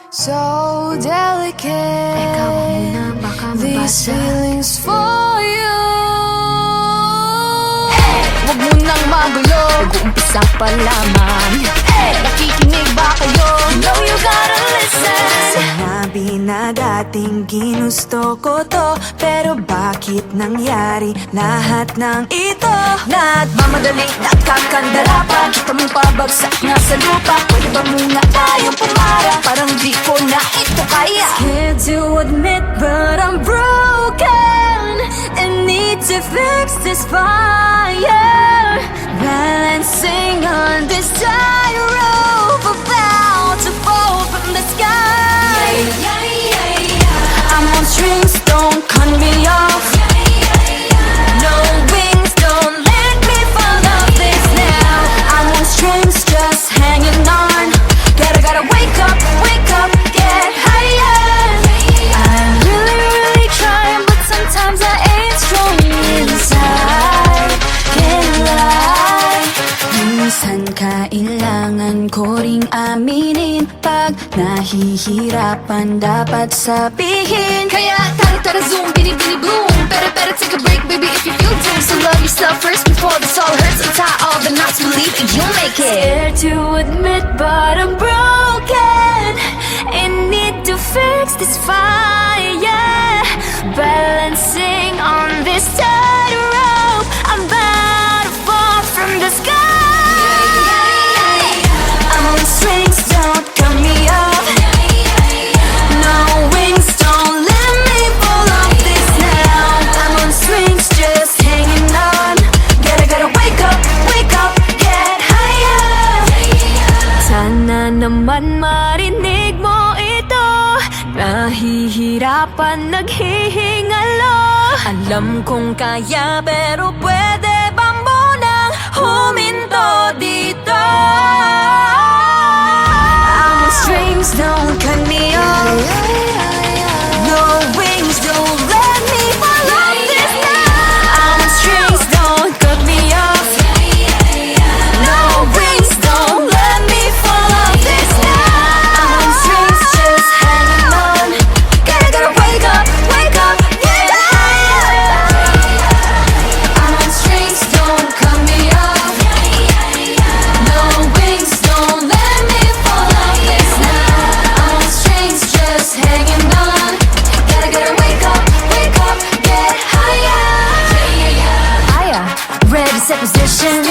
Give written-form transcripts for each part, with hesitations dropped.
So delicate. Ikaw muna, baka These mabasa. feelings for you. Huwag mo nang magulo, Nag-uumpisa pa lamang. nakikinig ba kayo? No, you gotta listen. Sinabi na dating ginusto ko to, pero bakit nangyari lahat ng ito? Nagmamadali, nakakandala pa. Kita mong pabagsak na sa lupa. Pwede ba muna tayong pumara? Parang di ko na ito kaya. Scared to admit, but I'm broken and need to fix this fire. Balancing on this tightrope, about to fall from the sky. I'm on strings, don't cut me off. No wings, don't let me fall off this now. I'm on strings, just hanging on. Gotta wake up, get higher. I'm really trying, but sometimes I ain't strong inside. Can't lie. Minsan kailangan ko ring aminin, pag nahihirapan dapat sabihin. Kaya tara zoom, bini bloom. Better take a break, baby, if you feel doomed. So love yourself first before this all hurts. Untie all the knots, believe that you'll make it. Scared to admit, but I'm broken and need to fix this fire. Balancing on this tightrope, I'm about to fall from the sky. I'm on strings, don't cut me off. No wings, don't let me fall off this now. I'm on strings, just hanging on. Gotta wake up, get higher. Sana naman marinig mo ito. Nahihirapan, naghihingalo. Alam kong kaya, pero pwede ba munang huminto dito? I'm on strings, don't cut me off. No wings, don't let me fall off this now. I'm on strings, don't cut me off. No wings, don't let me fall off this now. I'm on strings, just hanging on. Gotta wake up, get higher. I'm on strings, don't cut me off. No wings, don't let me fall off this now. I'm on strings, just hanging on. Gotta wake up, get higher. Aya, ready, set position.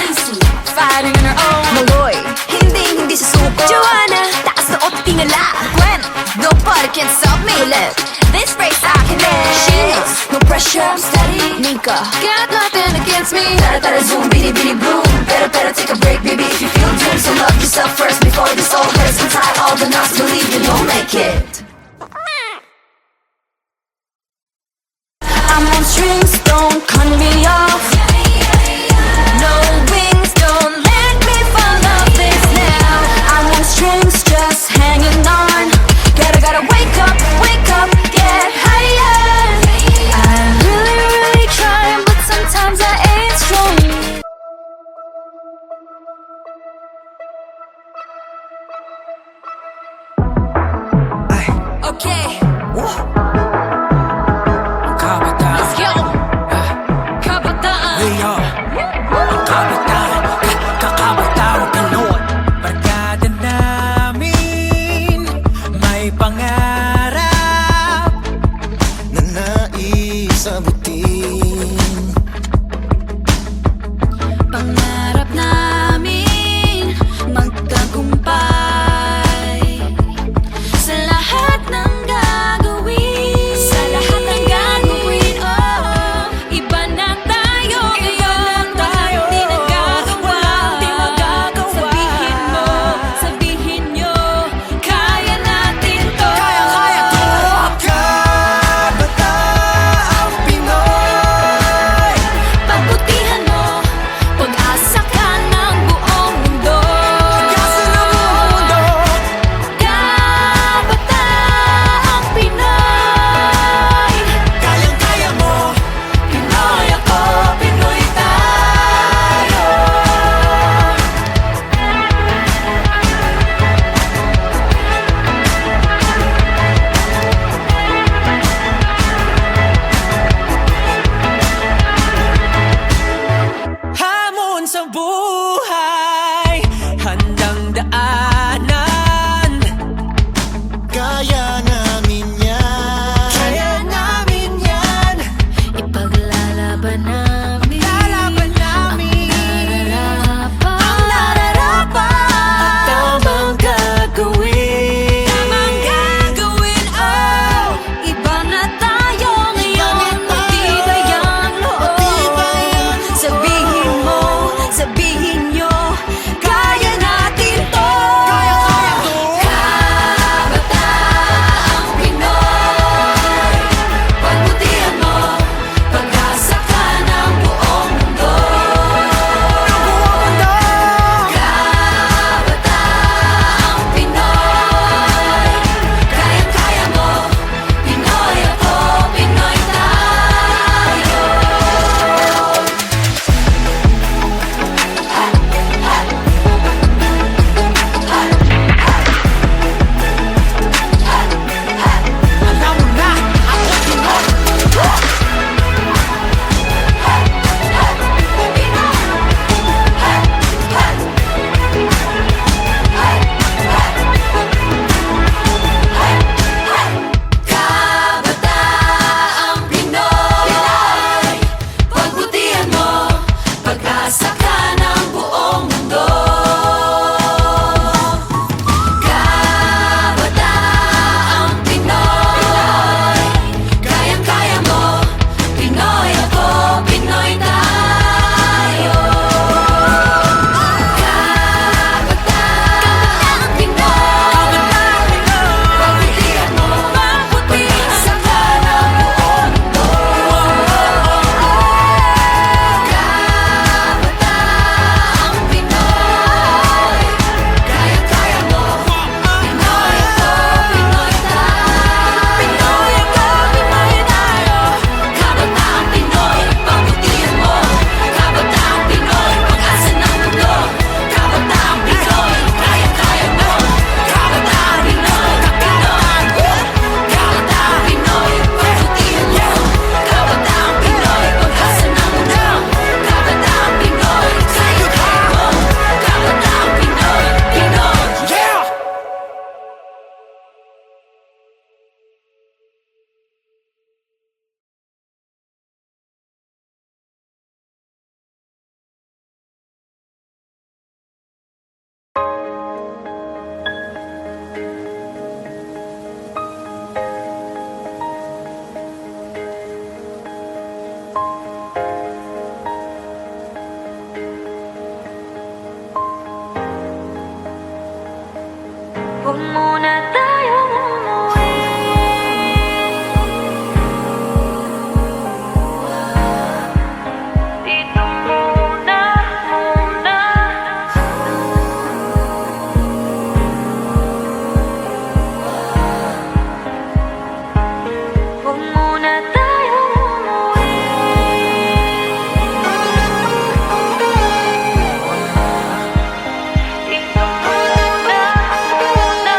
Fighting on her own. Maloy, hindi susuko. Joanna, taas na o tingala. Gwen, nobody can stop me. Left, this race I can end. Sheila, no pressure, I'm steady. Nika, got nothing against me. tara zoom, bini bloom. Better take a break, baby, if you feel doomed. So love yourself first before this all hurts. Untie all the knots, believe that you'll make it. I'm on strings, don't cut me off. No wings, don't let me fall off this now. I'm on strings, just hanging on. Gotta wake up, get higher. I'm really trying, but sometimes I ain't strong. Okay, Kabataan, let's go. Kabataan. kabataan, kakabataan kanot. Barkada namin, may pangarap na nais abutin. Pangarap namin magtagumpay sa lahat ng gagawin. Huwag muna tayong umuwi. Dito muna, muna. Huwag muna tayong umuwi. Dito muna, muna.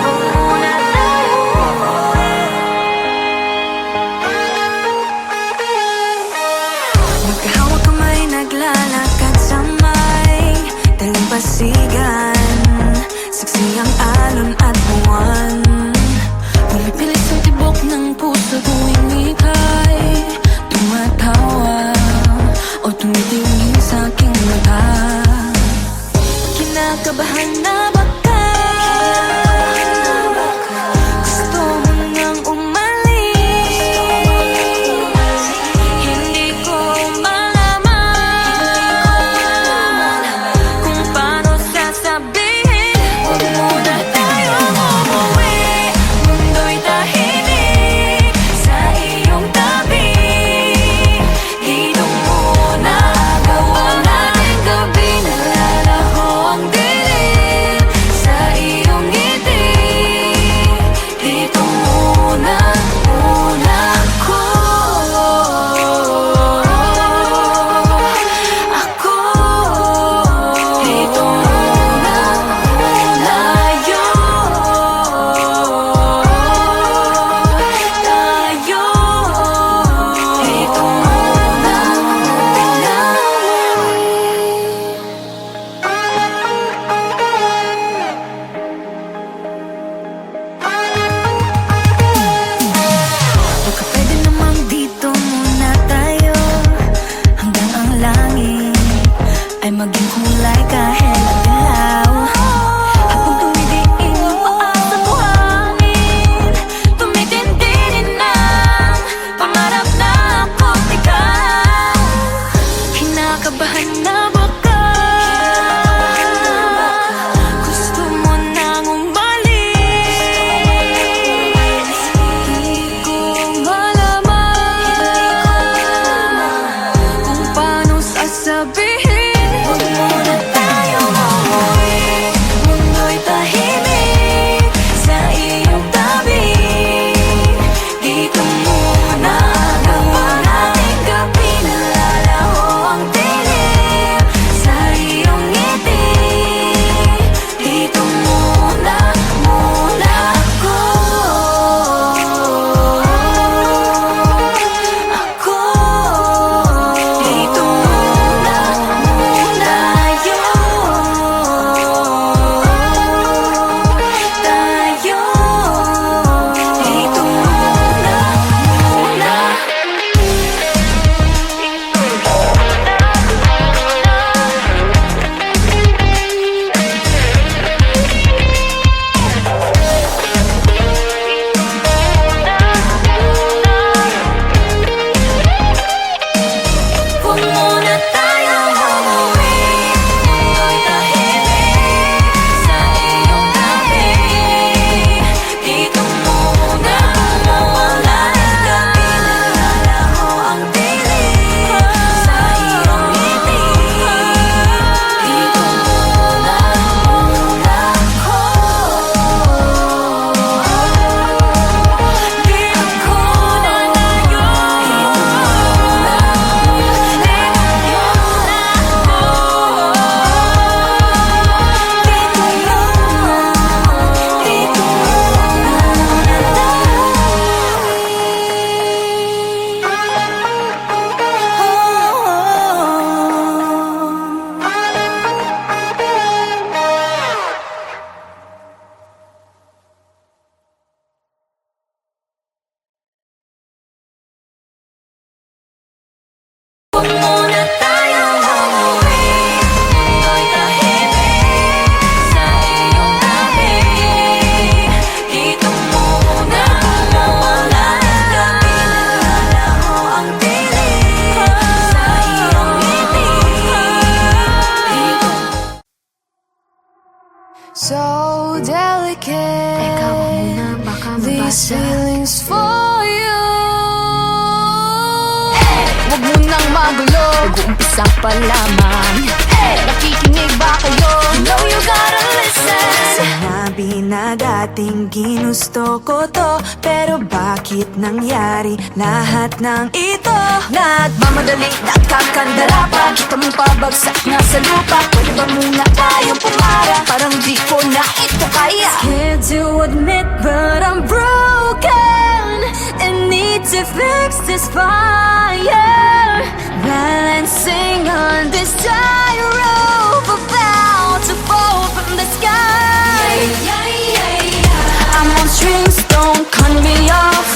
Huwag muna tayong umuwi. Magkahawak kamay, naglalakad sa may dalampasigan. Saksi ang alon at buwan. Pumipilit sa tibok ng puso tuwing ika'y tumatawa o tumitingin sa aking mata. Kinakabahan na baka gusto mo nang umalis. Hindi ko malaman kung paano sasabihin. Huwag muna tayong umuwi. Mundo'y tahimik sa iyong tabi. Dito muna gawa natin gabi. Nalalaho ang dilim so delicate. Teka, wag muna, baka These mabasa. feelings for you. Wag mo nang magulo. Nag-uumpisa pa lamang. Nakikinig ba kayo? You know you gotta listen. Sinabi na dating ginusto ko to, pero bakit nangyari lahat ng ito? Nagmamadali, nakakandara pa, kita mong pabagsak na sa lupa. Pwede ba muna tayong pumara? Parang di ko na ito kaya. Scared to admit, but I'm broken and need to fix this fire. Balancing on this tightrope, about to fall from the sky. I'm on strings, don't cut me off.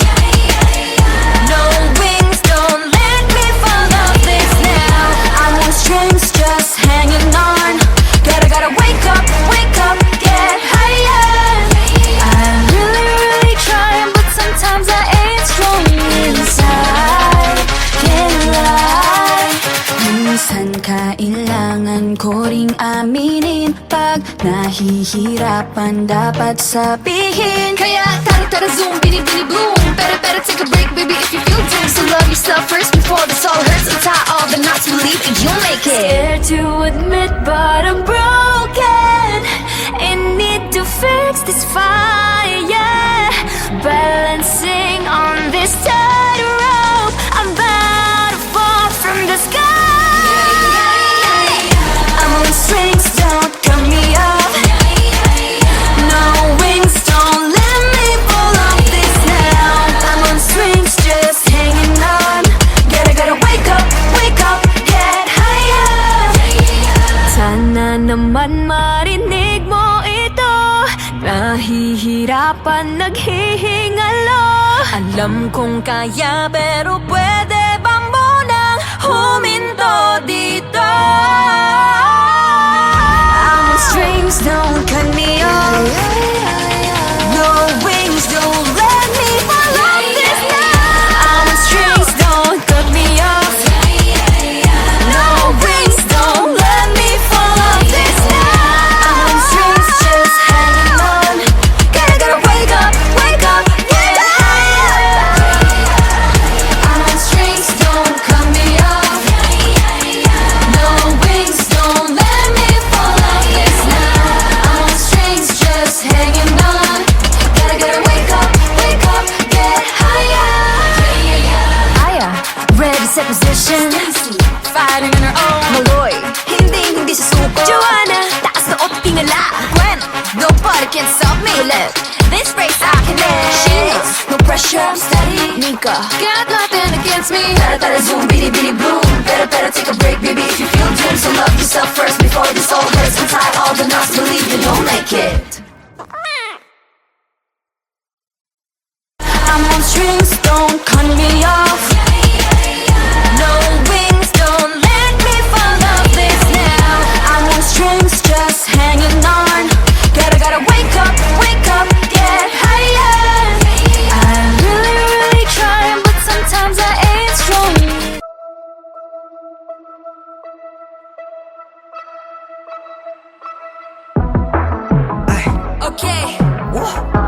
No wings, don't let me fall off this now. I'm on strings, just hanging on. Gotta wake up, get higher. I'm really trying, but sometimes I ain't strong inside. Can't lie. Minsan kailangan ko ring aminin, pag nahihirapan dapat sabihin. Kaya tara zoom, bini boom. Better take a break, baby, if you feel doom. So love yourself first before this all hurts. Untie all the knots, believe that you'll make it. Scared to admit, but I'm broken and need to fix this fire. Balancing on this tightrope, I'm about to fall from the sky. I'm on strings, don't cut me off. No wings, don't let me fall off this now. I'm on strings, just hanging on. Gotta wake up, get higher. Sana naman marinig mo ito. Nahihirapan, naghihingalo. Alam kong kaya, pero pwede ba munang huminto dito? I'm on strings, don't cut me off. No wings, don't let me fall off this now. I'm on strings, don't cut me off. No wings, don't let me fall off this now. I'm on strings, just hanging on. Gotta wake up, get higher. I'm on strings, don't cut me off. No wings, don't let me fall off this now. I'm on strings, just hanging on. Gotta wake up, get higher. Aya, ready, set position. Fighting on her own. Maloy, hindi susuko. Joanna, taas na o't tingala. Gwen, nobody can stop me. Colette, this race I can end. She knows, no pressure, I'm steady. Nika, Got nothing against me. tara zoom, bini boom. Better take a break, baby, if you feel doomed. So love yourself first before this all hurts. Untie all the knots, believe that you'll make it. I'm on strings, don't cut me off. No wings, don't let me fall off this now. I'm on strings, just hanging on. Gotta wake up, get higher. I'm really trying, but sometimes I ain't strong. Okay.